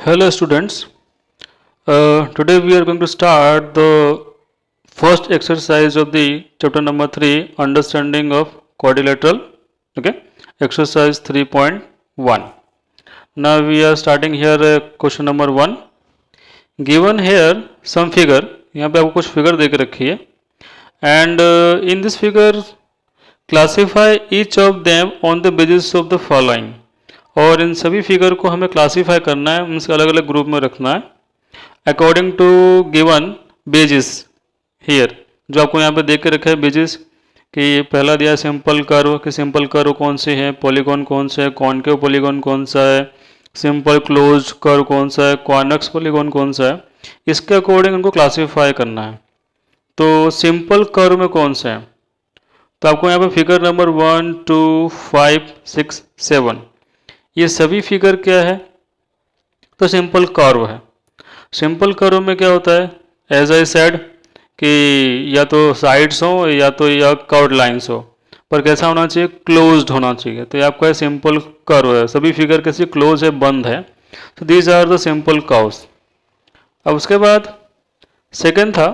Hello students, today we are going to start the first exercise of the chapter number 3 understanding of quadrilateral. Okay, exercise 3.1. Now we are starting here question number 1. Given here some figure, यहाँ पे आपको कुछ figure देके रखी है and in this figure classify each of them on the basis of the following. और इन सभी figure को हमें क्लासीफाई करना है, उनसे अलग अलग ग्रुप में रखना है अकॉर्डिंग टू गिवन बेजिस हियर। जो आपको यहाँ पे देख के रखा है बेजिस कि पहला दिया है सिंपल कर्व कि सिंपल कर्व कौन से है, पॉलीगॉन कौन सा है, कॉनकेव पॉलीगॉन कौन सा है, सिंपल क्लोज कर्व कौन सा है, कॉन्वेक्स पॉलीगॉन कौन सा है, इसके अकॉर्डिंग उनको क्लासीफाई करना है। तो सिंपल कर्व में कौन सा है, तो आपको यहाँ पे फिगर नंबर 1, 2, 5, 6, 7 ये सभी फिगर क्या है, तो सिंपल कर्व है। सिंपल कर्व में क्या होता है, एज आई सेड कि या तो साइड्स हो या तो या कर्व्ड लाइंस हो, पर कैसा होना चाहिए, क्लोज्ड होना चाहिए। तो ये आपका सिंपल कर्व है, सभी फिगर कैसी क्लोज है, बंद है। तो these are the simple curves. अब उसके बाद सेकंड था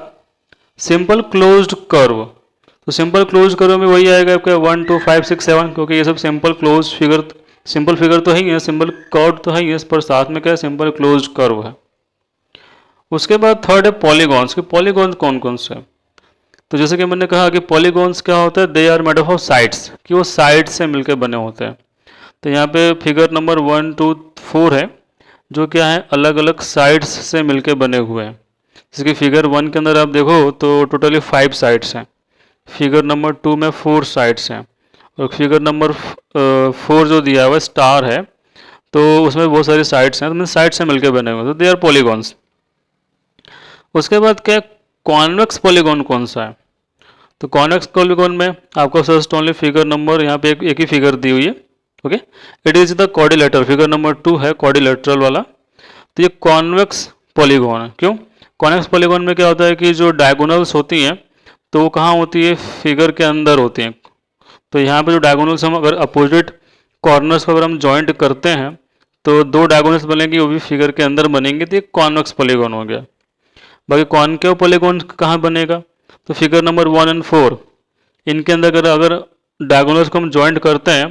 सिंपल क्लोज्ड कर्व। तो सिंपल क्लोज कर्व में वही आएगा आपका 1, 2, 5, 6, 7, क्योंकि ये सब simple close figure, simple figure तो है ही है, सिंपल कर्व तो है ही है, पर साथ में क्या है, सिंपल क्लोज कर्व है। उसके बाद थर्ड है पॉलीगॉन्स कि पॉलीगॉन्स कौन कौन से है। तो जैसे कि मैंने कहा कि पॉलीगॉन्स क्या होता है, they are made of sides कि वो साइड से मिलकर बने होते हैं। तो यहाँ पे फिगर नंबर 1, 2, 4 है जो क्या है, अलग अलग साइड्स से मिलकर बने हुए हैं। जैसे कि फिगर 1 के अंदर आप देखो तो टोटली 5 साइड्स हैं, फिगर नंबर 2 में 4 साइड्स हैं, और फिगर नंबर 4 जो दिया हुआ स्टार है तो उसमें बहुत सारी साइड्स हैं, तो साइड से मिलकर बने हुए, तो दे आर पॉलीगॉन्स। उसके बाद क्या, कॉन्वेक्स पॉलीगॉन कौन सा है, तो कॉन्वेक्स पॉलीगॉन में आपको जस्ट ओनली फिगर नंबर यहाँ पे एक ही फिगर दी हुई है। Okay, it is the quadrilateral, figure number 2 है क्वाड्रिलेटरल वाला। तो ये कॉन्वेक्स पॉलीगॉन है। क्यों, कॉन्वेक्स पॉलीगॉन में क्या होता है कि जो डायगोनल्स होती हैं तो वो कहाँ होती है, फिगर के अंदर होती हैं। तो यहाँ पे जो डायगोनल्स हम अगर अपोजिट कॉर्नर्स को अगर हम जॉइंट करते हैं तो दो डायगोनल्स बनेंगे, वो भी फिगर के अंदर बनेंगे, तो ये कॉन्वेक्स पॉलीगॉन हो गया। बाकी कॉनकेव पॉलीगॉन कहाँ बनेगा, तो फिगर नंबर 1 और 4 इनके अंदर अगर डायगोनल्स को हम जॉइंट करते हैं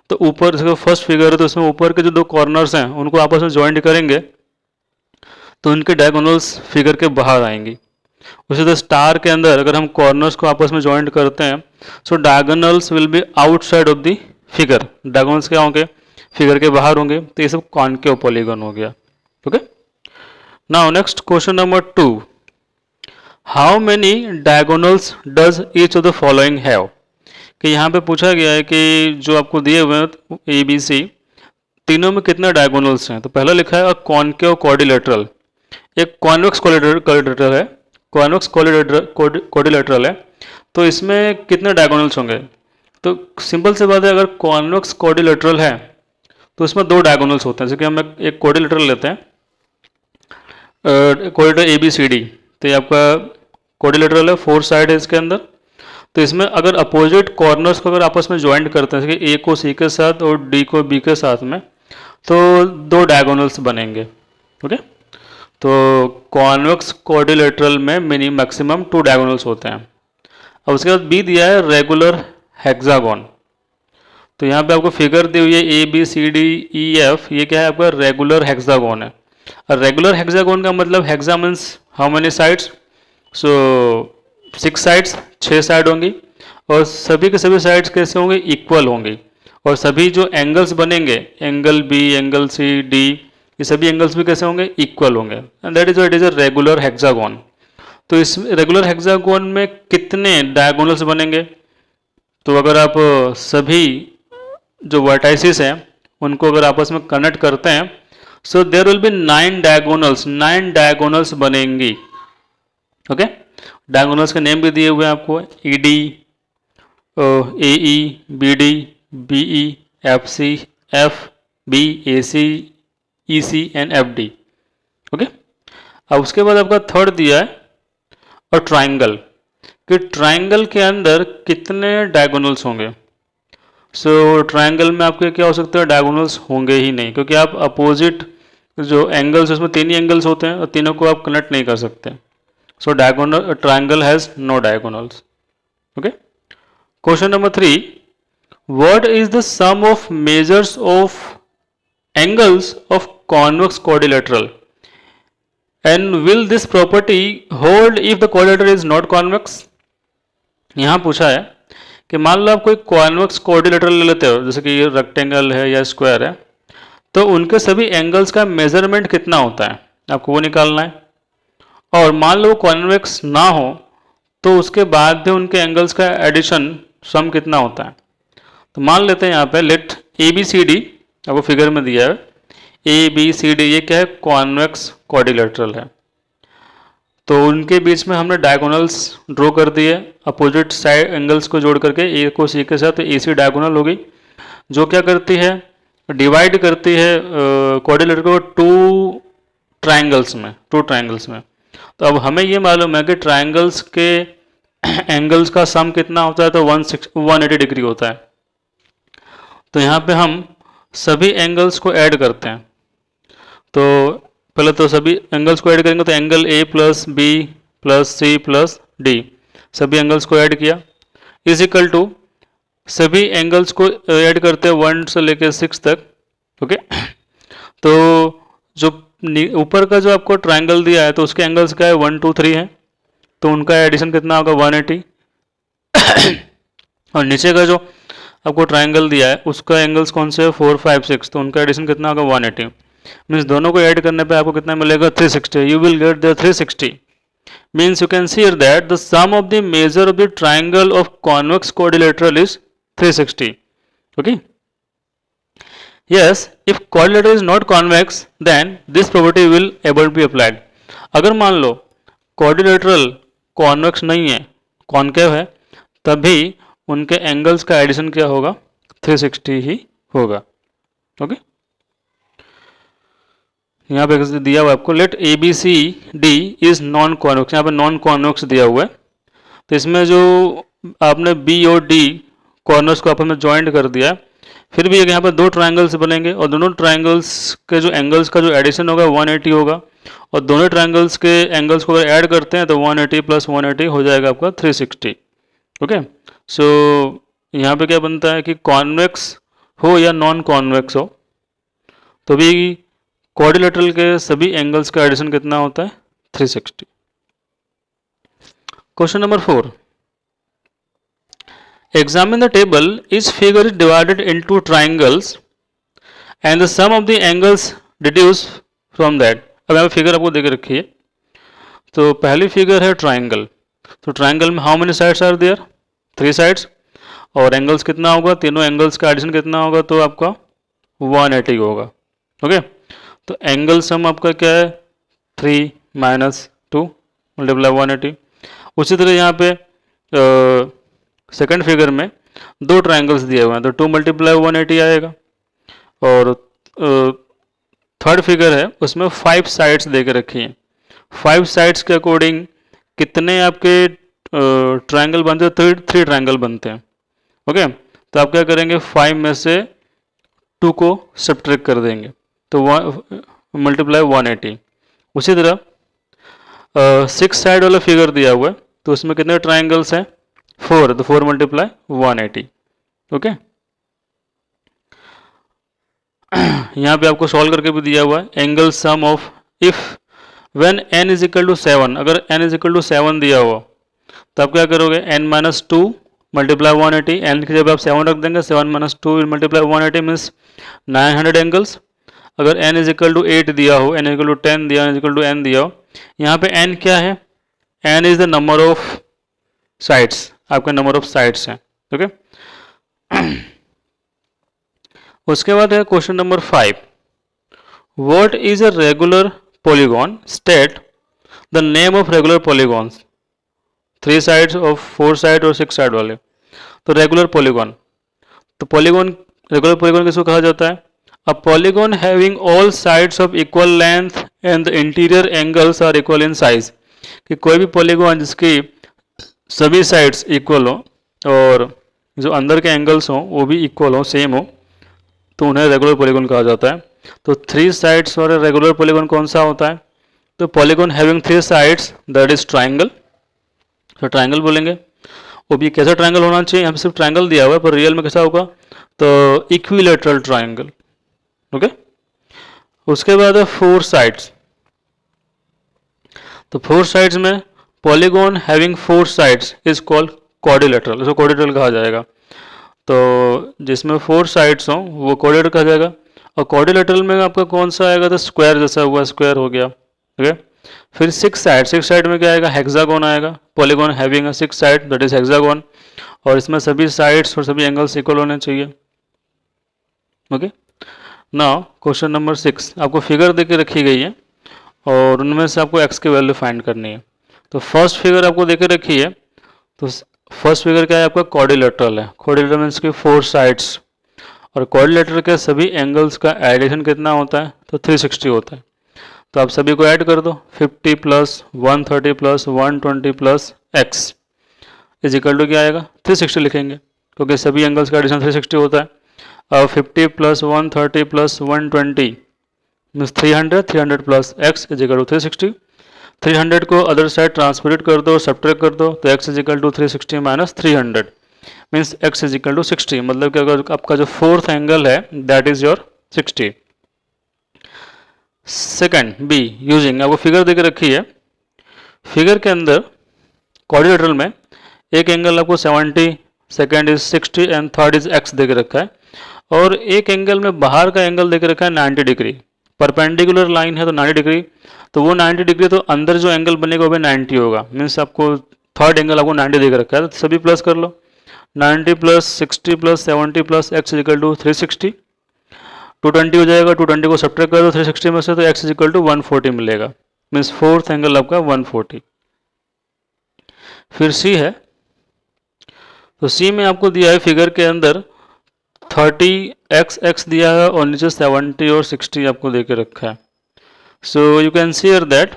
तो ऊपर से फर्स्ट फिगर है तो उसमें ऊपर के जो दो कॉर्नर्स हैं उनको आपस में जॉइंट करेंगे तो उनके डायगोनल्स फिगर के बाहर आएंगी। उसी तरह स्टार के अंदर अगर हम कॉर्नर्स को आपस में जॉइंट करते हैं so diagonals will be outside of the figure, diagonals क्या होंगे, फिगर के बाहर होंगे। तो ये सब कॉनकेव पॉलीगॉन हो गया। Okay, now next question number 2, how many diagonals does each of the following have. कि यहाँ पे पूछा गया है कि जो आपको दिए हुए हैं ABC तीनों में कितने डायगोनल्स हैं। तो पहला लिखा है कॉनकेव क्वाड्रिलेटरल, एक कॉन्वेक्स क्वाड्रिलेटरल है, कॉन्वेक्स क्वाड्रिलेटरल है, तो इसमें कितने डायगोनल्स होंगे। तो सिंपल से बात है, अगर कॉन्वेक्स क्वाड्रिलेटरल है तो इसमें दो डायगोनल्स होते हैं। जैसे कि हम एक क्वाड्रिलेटरल लेते हैं, क्वाड्रिलेटरल ABCD, तो ये आपका क्वाड्रिलेटरल है, 4 साइड है इसके अंदर। तो इसमें अगर अपोजिट कॉर्नर्स को अगर आपस में ज्वाइंट करते हैं, जैसे कि A को C के साथ और D को B के साथ में, तो दो डायगोनल्स बनेंगे। ओके, तो कॉन्वेक्स क्वाड्रिलेटरल में मिनिमम मैक्सिमम 2 डायगोनल्स होते हैं। अब उसके बाद B दिया है रेगुलर हेक्सागोन। तो यहाँ पे आपको फिगर दी हुई है ABCDEF, ये क्या है, आपका रेगुलर हेक्सागोन है। और रेगुलर हेक्सागोन का मतलब hexa means how many sides, so 6 sides, 6 side होंगी, और सभी के सभी साइड्स कैसे होंगे, इक्वल होंगे, और सभी जो एंगल्स बनेंगे, angle B, angle C, D, ये सभी एंगल्स भी कैसे होंगे, इक्वल होंगे, and that is what is a regular hexagon. तो इस रेगुलर हेक्सागोन में कितने डायगोनल्स बनेंगे, तो अगर आप सभी जो वर्टाइसिस हैं उनको अगर आपस में कनेक्ट करते हैं so there will be 9 diagonals, 9 diagonals बनेंगी। ओके, डायगोनल्स के नेम भी दिए हुए हैं आपको, ED, AE, BD, BE, FC, FB, AC, EC and FD। Okay, अब उसके बाद आपका थर्ड दिया है और ट्राइंगल, कि ट्राइंगल के अंदर कितने डायगोनल्स होंगे। सो ट्राइंगल में आपके क्या हो सकता है, डायगोनल्स होंगे ही नहीं, क्योंकि आप अपोजिट जो एंगल्स उसमें तीन ही एंगल्स होते हैं और तीनों को आप कनेक्ट नहीं कर सकते. So diagonal triangle has no diagonals. Okay. Question number 3. What is the sum of measures of angles of convex quadrilateral? And will this property hold if the quadrilateral is not convex? यहाँ पूछा है कि मान लो आप कोई convex quadrilateral ले लेते हो, जैसे कि ये रेक्टेंगल है या स्क्वायर है, तो उनके सभी एंगल्स का मेजरमेंट कितना होता है आपको वो निकालना है. और मान लो कॉन्वेक्स ना हो तो उसके बाद भी उनके एंगल्स का एडिशन सम कितना होता है. तो मान लेते हैं यहाँ पे let A B C D, आपको फिगर में दिया है ए बी सी डी, ये क्या है कॉन्वेक्स क्वाड्रिलेटरल है. तो उनके बीच में हमने डायगोनल्स ड्रॉ कर दिए अपोजिट साइड एंगल्स को जोड़ करके, ए को सी के साथ, तो ए सी डायगोनल होगी जो क्या करती है डिवाइड करती है क्वाड्रिलेटरल को टू ट्राइंगल्स में. तो अब हमें ये मालूम है कि ट्राइंगल्स के एंगल्स का सम कितना होता है, तो 180 डिग्री होता है. तो यहाँ पे हम सभी एंगल्स को ऐड करते हैं. तो पहले तो सभी एंगल्स को ऐड करेंगे, तो angle A plus B plus C plus D, सभी एंगल्स को ऐड किया इज इक्वल टू सभी एंगल्स को ऐड करते हैं 1 से लेकर 6 तक. ओके. तो जो ऊपर का जो आपको ट्राइंगल दिया है तो उसके एंगल्स क्या है 1 2 3 है, तो उनका एडिशन कितना होगा 180. और नीचे का जो आपको ट्राइंगल दिया है उसका एंगल्स कौन से है 4 5 6, तो उनका एडिशन कितना होगा 180. मीन्स दोनों को ऐड करने पे आपको कितना मिलेगा 360. You will get the 360. Means you can see here that the sum of the measure of the triangle of convex quadrilateral is 360. Okay. Yes, if quadrilateral is not convex, then this property will able to be applied. अगर मान लो quadrilateral convex नहीं है, concave है, तभी उनके angles का addition क्या होगा 360 ही होगा. ओके. यहाँ पे दिया हुआ आपको let A B C D is non convex, यहाँ पे नॉन कॉन्वेक्स दिया हुआ है. तो इसमें जो आपने बी और डी कॉर्नर्स को आपस में ज्वाइंट कर दिया, फिर भी यहाँ पर दो ट्राइंगल्स बनेंगे और दोनों ट्राइंगल्स के जो एंगल्स का जो एडिशन होगा 180 होगा, और दोनों ट्राइंगल्स के एंगल्स को अगर ऐड करते हैं तो 180 प्लस 180 हो जाएगा आपका 360. ओके. सो यहाँ पे क्या बनता है कि कॉन्वेक्स हो या नॉन कॉन्वेक्स हो, तो भी क्वाड्रिलेटरल के सभी एंगल्स का एडिशन कितना होता है 360. Question number 4. Examine the table. Each figure is divided into triangles and the sum of the angles deduced from that. अब यहाँ पे फिगर आपको देके रखी है. तो पहली फिगर है ट्राइंगल. तो ट्राइंगल में how many sides are there 3 sides, और एंगल्स कितना होगा, तीनों एंगल्स का एडिशन कितना होगा, तो आपका 180 होगा. ओके. तो एंगल सम आपका क्या है 3 माइनस 2 मल्टीप्लाई 180. उसी तरह यहाँ पे सेकंड फिगर में दो ट्राइंगल्स दिए हुए हैं, तो 2 मल्टीप्लाई 180 आएगा. और थर्ड फिगर है उसमें 5 साइड्स दे के रखी हैं. 5 साइड्स के अकॉर्डिंग कितने आपके ट्राइंगल बनते हैं, 3 ट्राइंगल बनते हैं. ओके. तो आप क्या करेंगे 5 में से 2 को सब्ट्रैक्ट कर देंगे, तो मल्टीप्लाई 180. उसी तरह 6 साइड वाला फिगर दिया हुआ है, तो उसमें कितने ट्राइंगल्स हैं 4, तो 4 मल्टीप्लाई 180. ओके. यहाँ पे आपको सॉल्व करके भी दिया हुआ है angle sum of if when n is equal to 7. अगर n इज इक्वल टू 7 दिया हुआ तो आप क्या करोगे n माइनस 2 मल्टीप्लाई 180. n की जब आप 7 रख देंगे 7 माइनस 2 मल्टीप्लाई 180 मीन्स 900 एंगल्स. अगर n इज इक्वल टू 8 दिया हो, n इक्वल टू 10 दिया, n इक्वल टू n दिया हो, यहाँ पे n क्या है, n is the number of sides, आपका नंबर ऑफ साइड्स हैं. ओके. उसके बाद है question number 5. What is a regular polygon, state the name of regular polygons. 3 sides और 4 साइड और 6 साइड वाले. तो रेगुलर पॉलीगॉन, तो पॉलीगॉन रेगुलर पॉलीगॉन किसको कहा जाता है, a polygon having all sides of equal length and the interior angles are equal in size. कि कोई भी पॉलीगॉन जिसकी सभी साइड्स इक्वल हो और जो अंदर के एंगल्स हों वो भी इक्वल हो, सेम हो, तो उन्हें रेगुलर पॉलीगॉन कहा जाता है. तो 3 साइड्स वाला रेगुलर पॉलीगॉन कौन सा होता है? तो polygon having 3 sides that is triangle. तो ट्राइंगल बोलेंगे। अब ये कैसा ट्राइंगल होना चाहिए? यहाँ पे सिर्फ ट्राइंगल दिया हुआ है, पर रियल में कैसा होगा? तो इक्विलेटरल ट्राइंगल। ओके, उसके बाद है 4 साइड्स। तो 4 साइड्स में polygon having 4 sides is called quadrilateral, इसको क्वाड्रिलेटरल कहा जाएगा। तो जिसमें 4 साइड्स हों वो क्वाड्रिलेटरल कहा जाएगा। और क्वाड्रिलेटरल में आपका कौन सा आएगा? तो स्क्वायर जैसा हुआ स्क्वायर हो गया। ओके, फिर 6 साइड में क्या आएगा? हेक्सागोन आएगा। Polygon having a 6 side that is hexagon. और इसमें सभी साइड्स और सभी एंगल्स इक्वल होने चाहिए। ओके, नाउ क्वेश्चन नंबर 6, आपको फिगर दे के रखी गई है और उनमें से आपको x की वैल्यू फाइंड करनी है। तो फर्स्ट फिगर आपको दे के रखी है। तो फर्स्ट फिगर क्या है आपका? क्वाड्रिलेटरल है। क्वाड्रिलेटरल मीन्स की 4 साइड्स, और क्वाड्रिलेटरल के सभी एंगल्स का एडिशन कितना होता है? तो 360 होता है। तो आप सभी को ऐड कर दो, 50 plus 130 plus 120 plus x is equal to क्या आएगा? 360 लिखेंगे, क्योंकि सभी एंगल्स का एडिशन 360 होता है। अब 50 plus 130 plus 120 means 300, 300 plus x is equal to 360। 300 को अदर साइड ट्रांसपोर्ट कर दो, सब्ट्रैक्ट कर दो, तो x is equal to 360 minus 300 means x is equal to 60। मतलब कि अगर आपका जो फोर्थ एंगल है that is your 60। Second B, using, आपको फिगर देके रखी है। फिगर के अंदर क्वाड्रिलेटरल में एक एंगल आपको 70, second is 60 and third is x देके रखा है। और एक एंगल में बाहर का एंगल देके रखा है 90 डिग्री। परपेंडिकुलर लाइन है तो 90 डिग्री, तो वो 90 डिग्री, तो अंदर जो एंगल बनेगा वो भी 90 होगा। मीन्स आपको थर्ड एंगल आपको 90 देके रखा है, तो सभी प्लस कर लो। 90 plus 60 plus 70 plus x is equal to 360। 220 हो जाएगा, 220 को सब्ट्रैक्ट कर दो 360 में से, तो x इज इक्वल टू 140 मिलेगा। मीन्स फोर्थ एंगल आपका 140। फिर c है। तो c में आपको दिया है फिगर के अंदर 30x दिया है और नीचे 70 और 60 आपको दे के रखा है। So you can see here that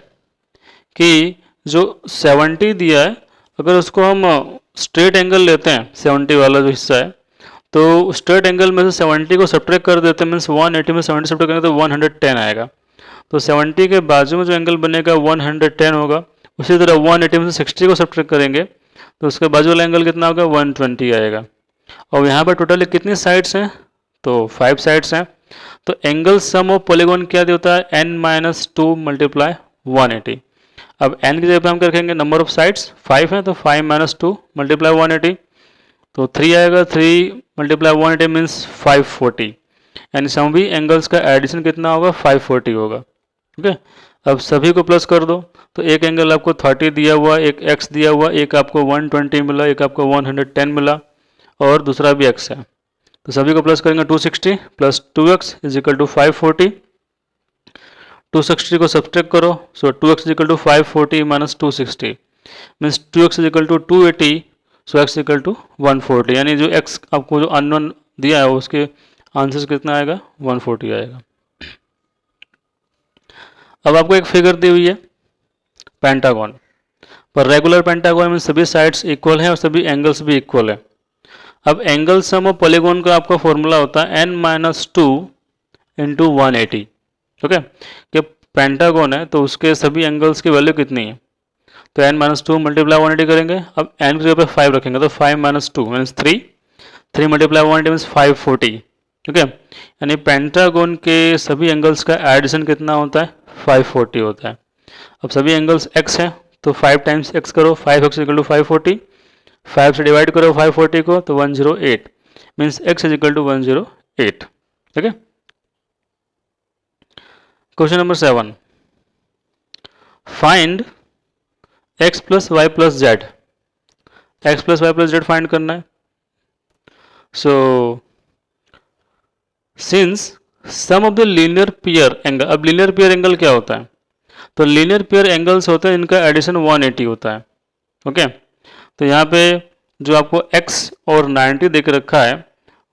कि जो 70 दिया है, अगर उसको हम स्ट्रेट एंगल लेते हैं 70 वाला जो हिस्सा है, तो स्ट्रेट एंगल में से 70 को सब्ट्रैक्ट कर देते हैं, मीन्स 180 में 70 सब्ट्रैक्ट करेंगे तो 110 आएगा। तो 70 के बाजू में जो एंगल बनेगा 110 होगा। उसी तरह 180 में से 60 को सब्ट्रैक्ट करेंगे तो उसके बाजू वाला एंगल कितना होगा? 120 आएगा। और यहाँ पर टोटली कितनी साइड्स हैं? तो 5 साइड्स हैं। तो एंगल सम ऑफ पॉलीगॉन क्या होता है? n minus 2 multiply 180। अब n की जगह पे हम क्या रखेंगे? नंबर ऑफ साइड्स 5 है, तो 5 माइनस 2 मल्टीप्लाई 180, तो 3 आएगा। 3 मल्टीप्लाई 180 मीन्स 540। यानी सभी एंगल्स का एडिशन कितना होगा? 540 होगा। ओके, अब सभी को प्लस कर दो, तो एक एंगल आपको 30 दिया हुआ, एक x दिया हुआ, एक आपको 120 मिला, एक आपको 110 मिला और दूसरा भी x है। तो सभी को प्लस करेंगे, 260 plus 2x is equal to 540। 260 को सब्ट्रैक्ट करो, so 2x is equal to 540 minus 260 means 2x is equal to 280, so x equal to 140। यानी जो x आपको जो अननोन दिया है उसके आंसर कितना आएगा? 140 आएगा। अब आपको एक फिगर दी हुई है पेंटागन, पर रेगुलर पेंटागन में सभी साइड्स इक्वल हैं और सभी एंगल्स भी इक्वल है। अब एंगल सम ऑफ पॉलीगॉन का आपका फॉर्मूला होता है n माइनस 2 इंटू 180। ओके, कि पेंटागन है तो उसके सभी एंगल्स की वैल्यू कितनी है? तो n माइनस 2 मल्टीप्लाई 180 करेंगे। अब n की जगह पे 5 रखेंगे, तो 5 minus 2 means 3, 3 multiply 180 means 540। Okay, यानी पेंटागन के सभी एंगल्स का एडिशन कितना होता है? 540 होता है। अब सभी एंगल्स x हैं, तो 5 टाइम्स x करो, 5x इक्वल टू 540, 5 से डिवाइड करो 540 को, तो 108 means x is equal to 108। Okay, question number 7, find x plus y plus z. X plus y plus z find करना है। So since sum of the linear pair angle, अब linear pair angle क्या होता है? तो linear pair angles होते हैं इनका एडिशन 180 होता है। ओके, तो यहाँ पे जो आपको x और 90 देख रखा है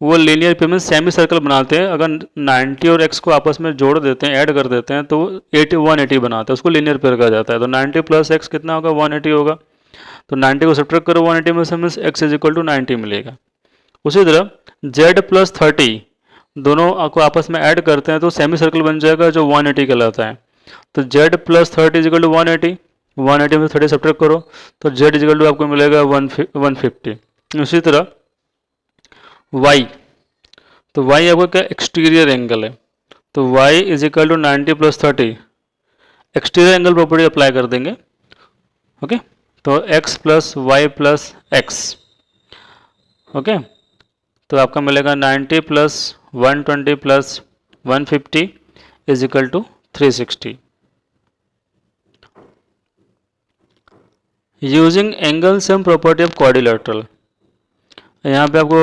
वो लीनियर पेयर में सेमी सर्कल बनाते हैं। अगर 90 और x को आपस में जोड़ देते हैं, ऐड कर देते हैं, तो 180 बनाते हैं, उसको लीनियर पेयर कहा जाता है। तो 90 प्लस x कितना होगा? 180 होगा। तो 90 को सब्ट्रैक्ट करो 180 में से, means x is equal to 90 मिलेगा। उसी तरह z प्लस 30 दोनों को आपस में ऐड करते हैं तो सेमी सर्कल बन जाएगा जो 180 कहलाता है। तो z प्लस 30 इजिकल टू 180, 180 में 30 सब्ट्रैक्ट करो तो z इजिकल टू आपको मिलेगा 150। उसी तरह y, तो y आपका क्या एक्सटीरियर एंगल है, तो y is equal to 90 plus 30, exterior angle property apply कर देंगे। ओके, तो x plus y plus x, okay, तो आपका मिलेगा 90 plus 120 plus 150 is equal to 360। Using angle sum property of quadrilateral, यहाँ पे आपको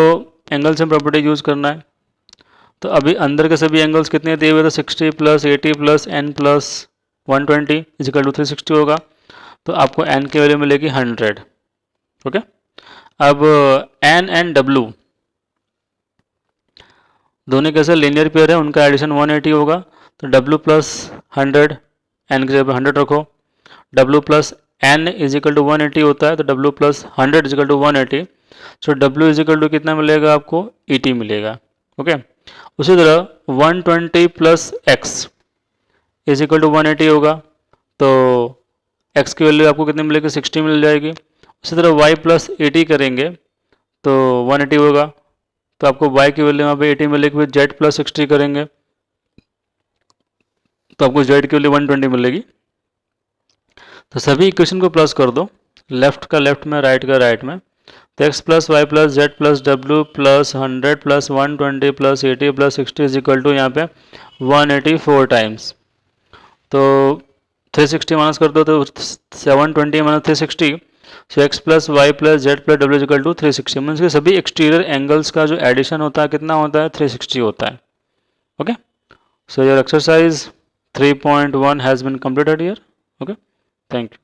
एंगल सम प्रॉपर्टी यूज करना है। तो अभी अंदर के सभी एंगल्स कितने दिए हुए थे, 60 plus 80 plus n plus 120 is equal to 360 होगा, तो आपको n की वैल्यू मिलेगी 100। ओके, अब n एंड w दोनों कैसे लीनियर पेयर है, उनका एडिशन 180 होगा, तो w प्लस 100, n की जगह 100 रखो, w plus n is equal to 180 होता है, तो w plus 100 is equal to 180, so w is equal to कितना मिलेगा आपको 80 मिलेगा। ओके, उसी तरह 120 plus x is equal to 180 होगा, तो x की वैल्यू आपको कितनी मिलेगी 60 मिल जाएगी। उसी तरह y प्लस 80 करेंगे तो 180 होगा, तो आपको y की वैल्यू यहाँ पे 80 मिलेगी। फिर z प्लस 60 करेंगे तो आपको z की वैल्यू 120 मिलेगी। तो सभी इक्वेशन को प्लस कर दो, लेफ्ट का लेफ्ट में राइट का राइट में, तो x plus y plus z plus डब्ल्यू plus 100 plus 120 plus 80 plus 60 is equal to यहाँ पे 184 टाइम्स, तो 360 माइनस कर दो तो 720 minus 360, so x plus y plus z plus डब्ल्यू इक्वल टू 360। मीन्स के सभी एक्सटीरियर एंगल्स का जो एडिशन होता है कितना होता है 360 होता है। Okay, so your exercise 3.1 has been completed here. Okay, thank you.